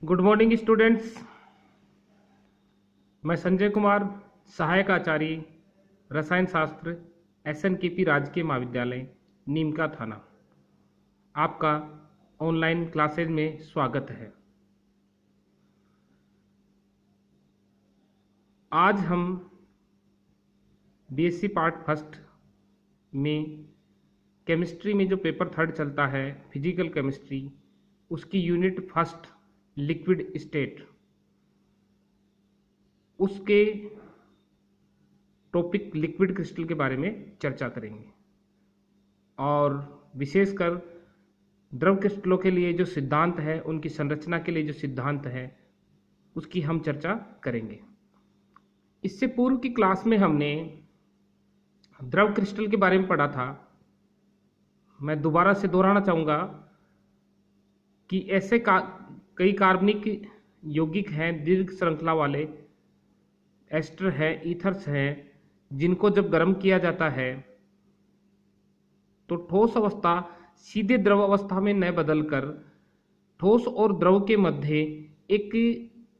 Good morning students. मैं संजय कुमार, सहायक आचार्य रसायन शास्त्र SNKP राजकीय महाविद्यालय नीमका थाना, आपका ऑनलाइन क्लासेज में स्वागत है। आज हम BSc पार्ट फर्स्ट में केमिस्ट्री में जो पेपर थर्ड चलता है फिजिकल केमिस्ट्री, उसकी यूनिट फर्स्ट लिक्विड स्टेट, उसके टॉपिक लिक्विड क्रिस्टल के बारे में चर्चा करेंगे और विशेषकर द्रव क्रिस्टलों के लिए जो सिद्धांत है, उनकी संरचना के लिए जो सिद्धांत है, उसकी हम चर्चा करेंगे। इससे पूर्व की क्लास में हमने द्रव क्रिस्टल के बारे में पढ़ा था। मैं दोबारा से दोहराना चाहूँगा कि ऐसे कई कार्बनिक यौगिक हैं, दीर्घ श्रृंखला वाले एस्टर है, ईथर्स हैं, जिनको जब गर्म किया जाता है तो ठोस अवस्था सीधे द्रव अवस्था में न बदलकर ठोस और द्रव के मध्य एक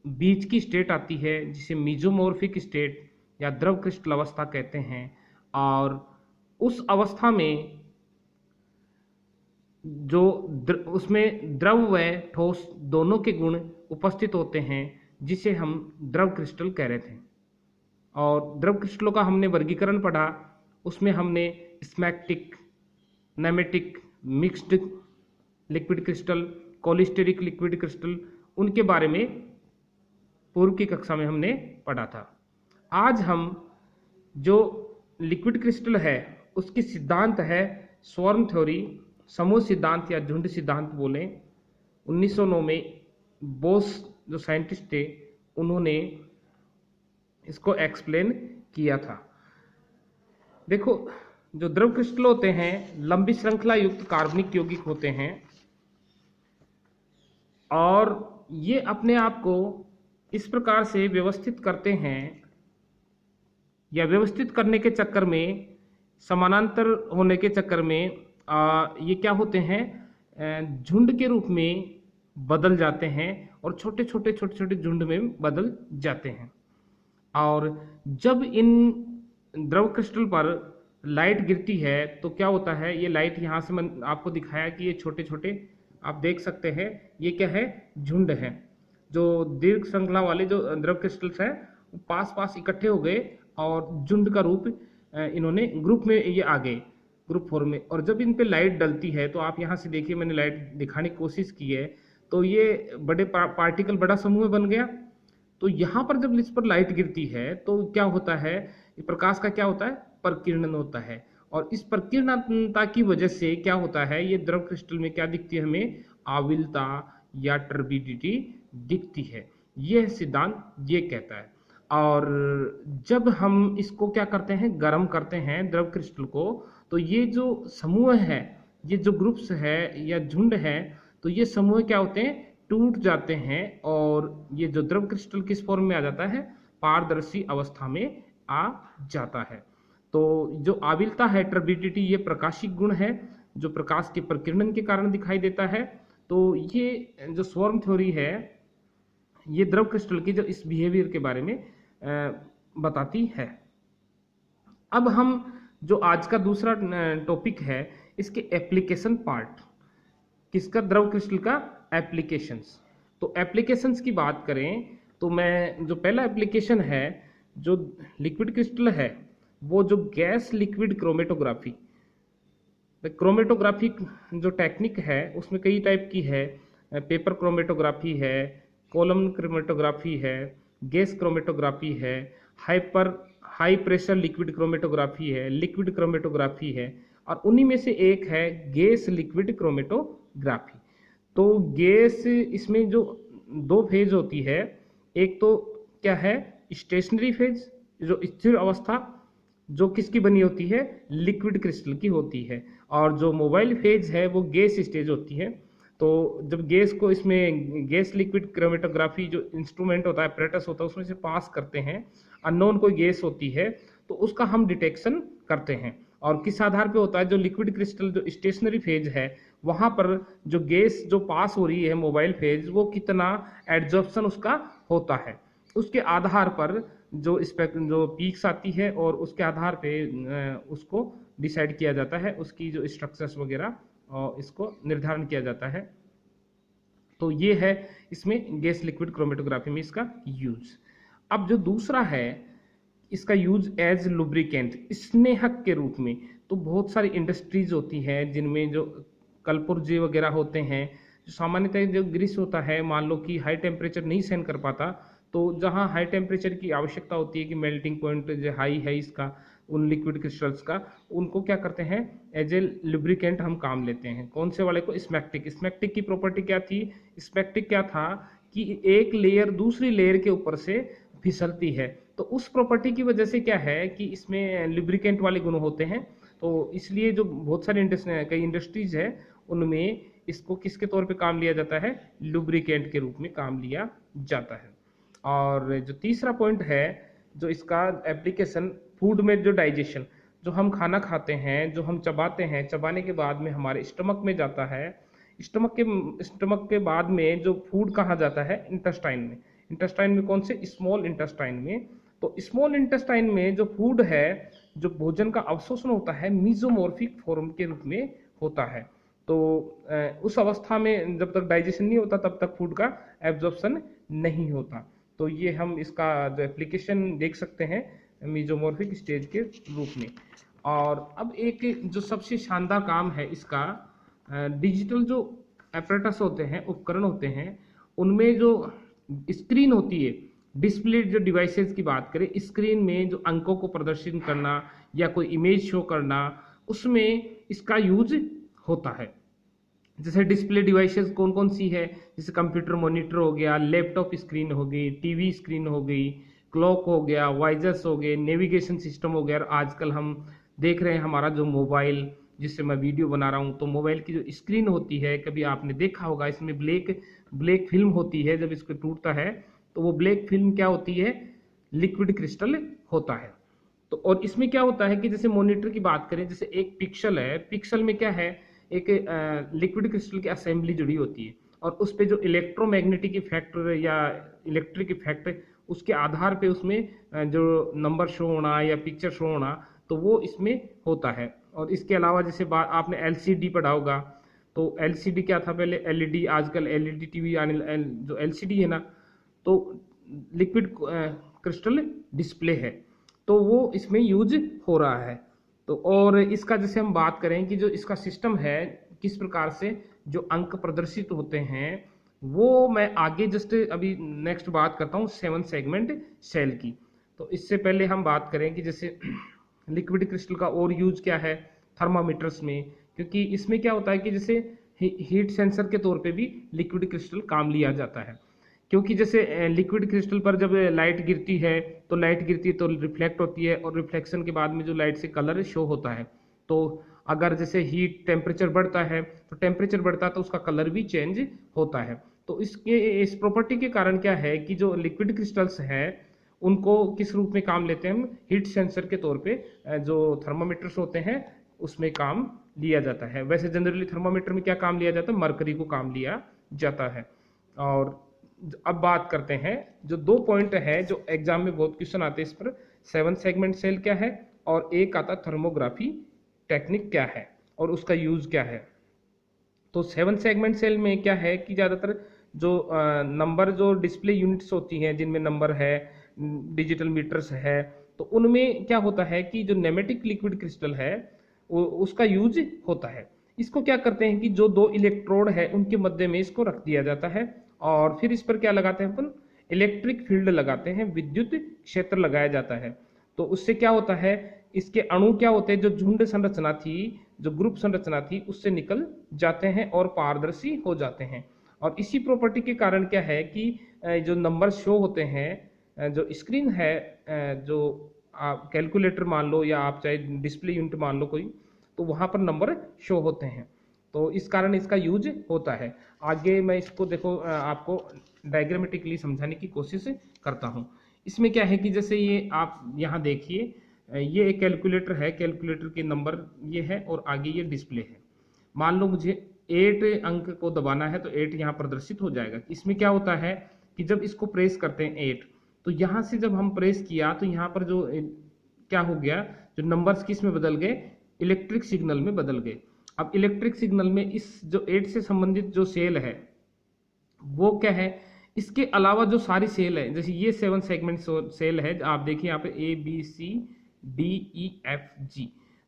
बीच की स्टेट आती है, जिसे मीजोमॉर्फिक स्टेट या द्रव क्रिस्टल अवस्था कहते हैं। और उस अवस्था में जो उसमें द्रव व ठोस दोनों के गुण उपस्थित होते हैं, जिसे हम द्रव क्रिस्टल कह रहे थे। और द्रव क्रिस्टलों का हमने वर्गीकरण पढ़ा। उसमें हमने smectic, nematic, mixed liquid crystal, cholesteric liquid crystal, उनके बारे में पूर्व की कक्षा में हमने पढ़ा था। आज हम जो लिक्विड क्रिस्टल है उसकी सिद्धांत है स्वर्ण थ्योरी, समूह सिद्धांत या झुंड सिद्धांत बोलें। 1909 में बोस जो साइंटिस्ट थे, उन्होंने इसको एक्सप्लेन किया था। देखो, जो द्रव क्रिस्टल होते हैं लंबी श्रृंखला युक्त कार्बनिक यौगिक होते हैं और ये अपने आप को इस प्रकार से व्यवस्थित करते हैं या व्यवस्थित करने के चक्कर में, समानांतर होने के चक्कर में ये क्या होते हैं, झुंड के रूप में बदल जाते हैं और छोटे छोटे झुंड में बदल जाते हैं। और जब इन द्रव क्रिस्टल पर लाइट गिरती है तो क्या होता है, ये लाइट यहाँ से मैं आपको दिखाया कि ये छोटे छोटे आप देख सकते हैं, ये क्या है, झुंड है। जो दीर्घ श्रृंखला वाले जो द्रव क्रिस्टल्स हैं वो पास पास इकट्ठे हो गए और झुंड का रूप इन्होंने ग्रुप में ये आ गए, ग्रुप फॉर्म में। और जब इन पे लाइट डलती है तो आप यहाँ से देखिए, मैंने लाइट दिखाने की कोशिश की है, तो ये बड़े पार्टिकल बड़ा समूह बन गया। तो यहाँ पर जब इस पर लाइट गिरती है तो क्या होता है, प्रकाश का क्या होता है, प्रकीर्णन होता है। और इस प्रकीर्णनता की वजह से क्या होता है, ये द्रव क्रिस्टल में क्या दिखती है, हमें आविलता या टर्बिडिटी दिखती है। यह सिद्धांत ये कहता है। और जब हम इसको क्या करते हैं, गर्म करते हैं द्रव क्रिस्टल को, तो ये जो समूह है, ये जो ग्रुप्स है या झुंड है, तो ये समूह क्या होते हैं, टूट जाते हैं और ये जो द्रव क्रिस्टल किस फॉर्म में आ जाता है, पारदर्शी अवस्था में आ जाता है। तो जो आविलता है, टर्बिडिटी, ये प्रकाशिक गुण है जो प्रकाश के प्रकीर्णन के कारण दिखाई देता है। तो ये जो स्वर्ण थ्योरी है, ये द्रव क्रिस्टल की जो इस बिहेवियर के बारे में बताती है। अब हम जो आज का दूसरा टॉपिक है, इसके एप्लीकेशन पार्ट, किसका, द्रव क्रिस्टल का एप्लीकेशंस। तो एप्लीकेशंस की बात करें तो मैं जो पहला एप्लीकेशन है जो लिक्विड क्रिस्टल है, वो जो गैस लिक्विड क्रोमेटोग्राफी, क्रोमेटोग्राफी जो टेक्निक है उसमें कई टाइप की है। पेपर क्रोमेटोग्राफी है, कॉलम क्रोमेटोग्राफी है, गैस क्रोमेटोग्राफी है, हाई प्रेशर लिक्विड क्रोमेटोग्राफी है, लिक्विड क्रोमेटोग्राफी है, और उन्हीं में से एक है गैस लिक्विड क्रोमेटोग्राफी। तो गैस, इसमें जो दो फेज होती है, एक तो क्या है, स्टेशनरी फेज, जो स्थिर अवस्था, जो किसकी बनी होती है, लिक्विड क्रिस्टल की होती है। और जो मोबाइल फेज है वो गैस स्टेज होती है। तो जब गैस को, इसमें गैस लिक्विड क्रोमेटोग्राफी जो इंस्ट्रूमेंट होता है, अपरेटस होता है, उसमें से पास करते हैं, अननोन कोई गैस होती है तो उसका हम डिटेक्शन करते हैं। और किस आधार पे होता है, जो लिक्विड क्रिस्टल जो स्टेशनरी फेज है वहाँ पर जो गैस जो पास हो रही है मोबाइल फेज, वो कितना एड्जॉर्प्शन उसका होता है, उसके आधार पर जो जो पीक्स आती है और उसके आधार पे उसको डिसाइड किया जाता है, उसकी जो स्ट्रक्चर्स वगैरह इसको निर्धारण किया जाता है। तो ये है इसमें गैस लिक्विड क्रोमेटोग्राफी में इसका यूज। अब जो दूसरा है इसका यूज एज लुब्रिकेंट, स्नेहक के रूप में। तो बहुत सारी इंडस्ट्रीज होती है जिनमें जो कलपुर्जे वगैरह होते हैं, जो सामान्यतः जो ग्रीस होता है, मान लो कि हाई टेम्परेचर नहीं सहन कर पाता, तो जहाँ हाई टेम्परेचर की आवश्यकता होती है कि मेल्टिंग पॉइंट जो हाई है इसका उन लिक्विड क्रिस्टल्स का, उनको क्या करते हैं एज ए लुब्रिकेंट हम काम लेते हैं। कौन से वाले को? स्मैक्टिक। स्मैक्टिक की प्रॉपर्टी क्या थी? स्मैक्टिक क्या था कि एक लेयर दूसरी लेयर के ऊपर से फिसलती है, तो उस प्रॉपर्टी की वजह से क्या है कि इसमें लुब्रिकेंट वाले गुण होते हैं। तो इसलिए जो बहुत सारी कई इंडस्ट्रीज है उनमें इसको किसके तौर पे काम लिया जाता है? लुब्रिकेंट के रूप में काम लिया जाता है। और जो तीसरा पॉइंट है जो इसका एप्लीकेशन, फूड में जो डाइजेशन, जो हम खाना खाते हैं, जो हम चबाते हैं, चबाने के बाद में हमारे स्टमक में जाता है, स्टमक के बाद में जो फूड कहाँ जाता है? इंटेस्टाइन में। इंटेस्टाइन में कौन से? स्मॉल इंटेस्टाइन में। तो स्मॉल इंटेस्टाइन में जो फूड है, जो भोजन का अवशोषण होता है, मीजोमॉर्फिक फॉर्म के रूप में होता है। तो उस अवस्था में जब तक डाइजेशन नहीं होता तब तक फूड का एब्जॉर्प्शन नहीं होता। तो ये हम इसका जो एप्लीकेशन देख सकते हैं मीजोमॉर्फिक स्टेज के रूप में। और अब एक जो सबसे शानदार काम है इसका, डिजिटल जो एपरेटस होते हैं, उपकरण होते हैं, उनमें जो स्क्रीन होती है, डिस्प्ले जो डिवाइसेस की बात करें, स्क्रीन में जो अंकों को प्रदर्शित करना या कोई इमेज शो करना, उसमें इसका यूज होता है। जैसे डिस्प्ले डिवाइसेस कौन कौन सी है? जैसे कंप्यूटर मॉनिटर हो गया, लैपटॉप स्क्रीन हो गई, टीवी स्क्रीन हो गई, क्लॉक हो गया, वाइजर्स हो गए, नेविगेशन सिस्टम हो गया। और आजकल हम देख रहे हैं हमारा जो मोबाइल, जिससे मैं वीडियो बना रहा हूँ, तो मोबाइल की जो स्क्रीन होती है, कभी आपने देखा होगा, इसमें ब्लैक फिल्म होती है। जब इसको टूटता है तो वो ब्लैक फिल्म क्या होती है? लिक्विड क्रिस्टल होता है। तो और इसमें क्या होता है कि जैसे मॉनिटर की बात करें, जैसे एक पिक्सल है, पिक्सल में क्या है? एक लिक्विड क्रिस्टल की असेंबली जुड़ी होती है, और उस पे जो इलेक्ट्रोमैग्नेटिक इफेक्ट या इलेक्ट्रिक इफेक्ट, उसके आधार पे उसमें जो नंबर शो होना या पिक्चर शो होना, तो वो इसमें होता है। और इसके अलावा जैसे बात आपने एलसीडी पढ़ा होगा, तो एलसीडी क्या था पहले? एलईडी। आजकल एलईडी टीवी आने, जो एलसीडी है ना, तो लिक्विड क्रिस्टल डिस्प्ले है, तो वो इसमें यूज हो रहा है। तो और इसका जैसे हम बात करें कि जो इसका सिस्टम है, किस प्रकार से जो अंक प्रदर्शित होते हैं, वो मैं आगे जस्ट अभी नेक्स्ट बात करता हूँ 7 सेगमेंट सेल की। तो इससे पहले हम बात करें कि जैसे लिक्विड क्रिस्टल का और यूज क्या है थर्मामीटर्स में, क्योंकि इसमें क्या होता है कि जैसे हीट सेंसर के तौर पे भी लिक्विड क्रिस्टल काम लिया जाता है। क्योंकि जैसे लिक्विड क्रिस्टल पर जब लाइट गिरती है तो रिफ्लेक्ट होती है, और रिफ्लेक्शन के बाद में जो लाइट से कलर शो होता है। तो अगर जैसे हीट टेम्परेचर बढ़ता है तो टेम्परेचर बढ़ता है तो उसका कलर भी चेंज होता है। तो इस प्रॉपर्टी के कारण क्या है कि जो लिक्विड क्रिस्टल्स है उनको किस रूप में काम लेते हैं हम? हीट सेंसर के तौर पे जो थर्मामीटर्स होते हैं उसमें काम लिया जाता है। वैसे जनरली थर्मामीटर में क्या काम लिया जाता है? मरकरी को काम लिया जाता है। और अब बात करते हैं जो 2 पॉइंट है जो एग्जाम में बहुत क्वेश्चन आते हैं इस पर, 7 सेगमेंट सेल क्या है, और एक आता थर्मोग्राफी टेक्निक क्या है और उसका यूज क्या है। तो 7 सेगमेंट सेल में क्या है कि ज़्यादातर जो नंबर जो डिस्प्ले यूनिट्स होती हैं, जिनमें नंबर है, डिजिटल मीटर्स है, तो उनमें क्या होता है कि जो नेमेटिक लिक्विड क्रिस्टल है उसका यूज होता है। इसको क्या करते हैं कि जो 2 इलेक्ट्रोड है उनके मध्य में इसको रख दिया जाता है, और फिर इस पर क्या लगाते हैं अपन? इलेक्ट्रिक फील्ड लगाते हैं, विद्युत क्षेत्र लगाया जाता है। तो उससे क्या होता है, इसके अणु क्या होते हैं, जो झुंड संरचना थी, जो ग्रुप संरचना थी, उससे निकल जाते हैं और पारदर्शी हो जाते हैं। और इसी प्रॉपर्टी के कारण क्या है कि जो नंबर शो होते हैं, जो स्क्रीन है, जो आप कैलकुलेटर मान लो या आप चाहे डिस्प्ले यूनिट मान लो कोई, तो वहाँ पर नंबर शो होते हैं। तो इस कारण इसका यूज होता है। आगे मैं इसको देखो आपको डायग्रामेटिकली समझाने की कोशिश करता हूँ। इसमें क्या है कि जैसे ये आप यहाँ देखिए, ये एक कैलकुलेटर है, कैलकुलेटर के नंबर ये है और आगे ये डिस्प्ले है। मान लो मुझे 8 अंक को दबाना है तो 8 यहाँ प्रदर्शित हो जाएगा। इसमें क्या होता है कि जब इसको प्रेस करते हैं 8, तो यहाँ से जब हम प्रेस किया तो यहाँ पर जो क्या हो गया, जो नंबर्स किस में बदल गए, इलेक्ट्रिक सिग्नल में बदल गए। अब इलेक्ट्रिक सिग्नल में इस जो 8 से संबंधित जो सेल है वो क्या है, इसके अलावा जो सारी सेल है, जैसे ये 7 सेगमेंट सेल है, आप देखिए यहाँ पे ABCDEFG,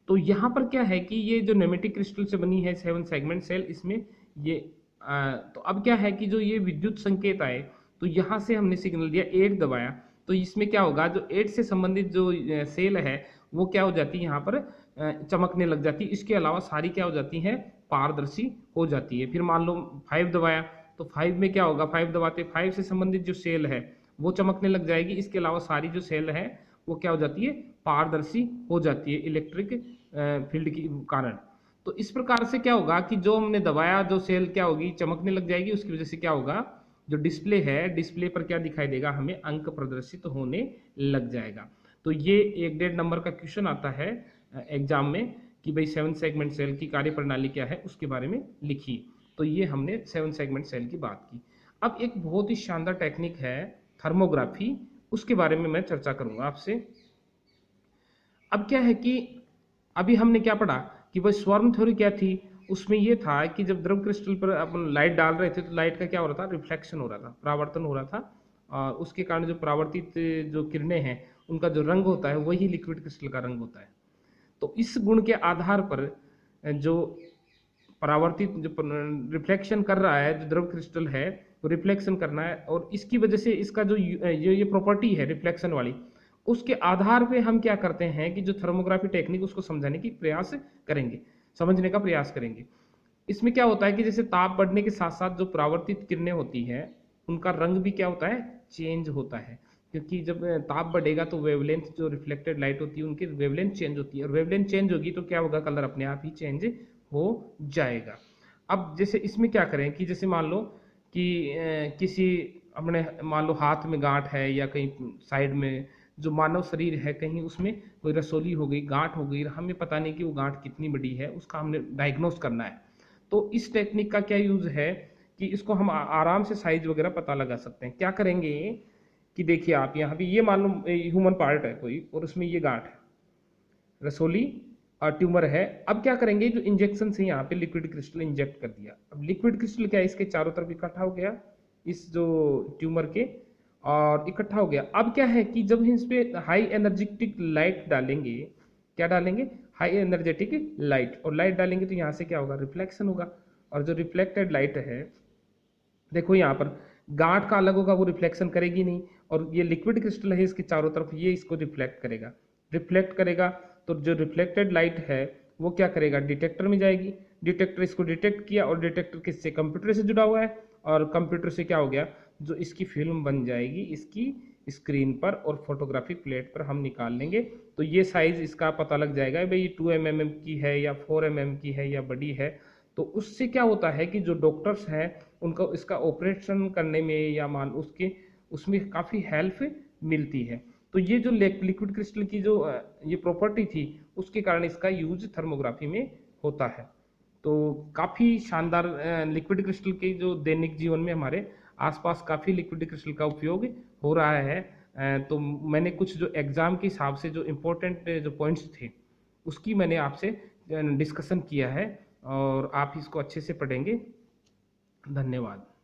तो यहाँ पर क्या है कि ये जो नेमेटिक क्रिस्टल से बनी है 7 सेगमेंट सेल, इसमें ये तो अब क्या है कि जो ये विद्युत संकेत आए, तो यहाँ से हमने सिग्नल दिया, 8 दबाया, तो इसमें क्या होगा, जो 8 से संबंधित जो सेल है वो क्या हो जाती है, यहाँ पर चमकने लग जाती है। इसके अलावा सारी क्या हो जाती है, पारदर्शी हो जाती है। फिर मान लो 5 दबाया, तो 5 में क्या होगा, 5 दबाते 5 से संबंधित जो सेल है वो चमकने लग जाएगी। इसके अलावा सारी जो सेल है वो क्या हो जाती है, पारदर्शी हो जाती है इलेक्ट्रिक फील्ड के कारण। तो इस प्रकार से क्या होगा कि जो हमने दबाया जो सेल क्या होगी, चमकने लग जाएगी। उसकी वजह से क्या होगा, जो डिस्प्ले है, डिस्प्ले पर क्या दिखाई देगा, हमें अंक प्रदर्शित होने लग जाएगा। तो ये 1.5 नंबर का क्वेश्चन आता है एग्जाम में कि भाई 7 सेगमेंट सेल की कार्यप्रणाली क्या है, उसके बारे में लिखिए। तो ये हमने 7 सेगमेंट सेल की बात की। अब एक बहुत ही शानदार टेक्निक है थर्मोग्राफी, उसके बारे में मैं चर्चा करूंगा आपसे। अब क्या है कि अभी हमने क्या पढ़ा कि भाई स्वार्म थ्योरी क्या थी, उसमें यह था कि जब द्रव क्रिस्टल पर अपन लाइट डाल रहे थे तो लाइट का क्या हो रहा था, रिफ्लेक्शन हो रहा था, परावर्तन हो रहा था, और उसके कारण जो परावर्तित जो किरणें हैं उनका जो रंग होता है वही लिक्विड क्रिस्टल का रंग होता है। तो इस गुण के आधार पर जो परावर्तित जो रिफ्लेक्शन कर रहा है, जो द्रव क्रिस्टल है वो रिफ्लेक्शन करना है, और इसकी वजह से इसका जो ये प्रॉपर्टी है रिफ्लेक्शन वाली, उसके आधार पे हम क्या करते हैं कि जो थर्मोग्राफी टेक्निक उसको समझाने की प्रयास करेंगे, समझने का प्रयास करेंगे। इसमें क्या होता है कि जैसे ताप बढ़ने के साथ साथ जो परावर्तित किरणें होती हैं उनका रंग भी क्या होता है, चेंज होता है, क्योंकि जब ताप बढ़ेगा तो वेवलेंथ जो रिफ्लेक्टेड लाइट होती है उनकी वेवलेंथ चेंज होती है, और वेवलेंथ चेंज होगी तो क्या होगा, कलर अपने आप ही चेंज हो जाएगा। अब जैसे इसमें क्या करें कि जैसे मान लो कि किसी अपने मान लो हाथ में गांठ है या कहीं साइड में जो मानव शरीर है कहीं उसमें कोई रसोली हो गई, गांठ हो गई, हमें पता नहीं कि वो गांठ कितनी बड़ी है, उसका हमने डायग्नोस करना है। तो इस टेक्निक का क्या यूज है कि इसको हम आराम से साइज वगैरह पता लगा सकते हैं। क्या करेंगे कि देखिए आप यहाँ पे ये मान लो ह्यूमन पार्ट है कोई, और उसमें ये गांठ है, रसोली और ट्यूमर है। अब क्या करेंगे, जो इंजेक्शन से यहाँ पे लिक्विड क्रिस्टल इंजेक्ट कर दिया। अब लिक्विड क्रिस्टल क्या है, इसके चारों तरफ इकट्ठा हो गया इस जो ट्यूमर के, और इकट्ठा हो गया। अब क्या है कि जब इस पे हाई एनर्जेटिक लाइट डालेंगे, क्या डालेंगे, हाई एनर्जेटिक लाइट, और लाइट डालेंगे तो यहाँ से क्या होगा, रिफ्लेक्शन होगा, और जो रिफ्लेक्टेड लाइट है देखो यहाँ पर गांठ का अलग होगा, वो रिफ्लेक्शन करेगी नहीं, और ये लिक्विड क्रिस्टल है इसके चारों तरफ, ये इसको रिफ्लेक्ट करेगा। रिफ्लेक्ट करेगा तो जो रिफ्लेक्टेड लाइट है वो क्या करेगा, डिटेक्टर में जाएगी, डिटेक्टर इसको डिटेक्ट किया, और डिटेक्टर किससे, कंप्यूटर से जुड़ा हुआ है, और कंप्यूटर से क्या हो गया, जो इसकी फिल्म बन जाएगी इसकी स्क्रीन पर, और फोटोग्राफिक प्लेट पर हम निकाल लेंगे। तो ये साइज इसका पता लग जाएगा भाई ये 2 mm की है या 4 mm की है या बड़ी है। तो उससे क्या होता है कि जो डॉक्टर्स हैं उनको इसका ऑपरेशन करने में या मान उसके उसमें काफ़ी हेल्प मिलती है। तो ये जो लिक्विड क्रिस्टल की जो ये प्रॉपर्टी थी उसके कारण इसका यूज थर्मोग्राफी में होता है। तो काफ़ी शानदार लिक्विड क्रिस्टल के जो दैनिक जीवन में हमारे आसपास काफ़ी लिक्विड क्रिस्टल का उपयोग हो रहा है। तो मैंने कुछ जो एग्ज़ाम के हिसाब से जो इम्पोर्टेंट जो पॉइंट्स थे उसकी मैंने आपसे डिस्कशन किया है, और आप इसको अच्छे से पढ़ेंगे। धन्यवाद।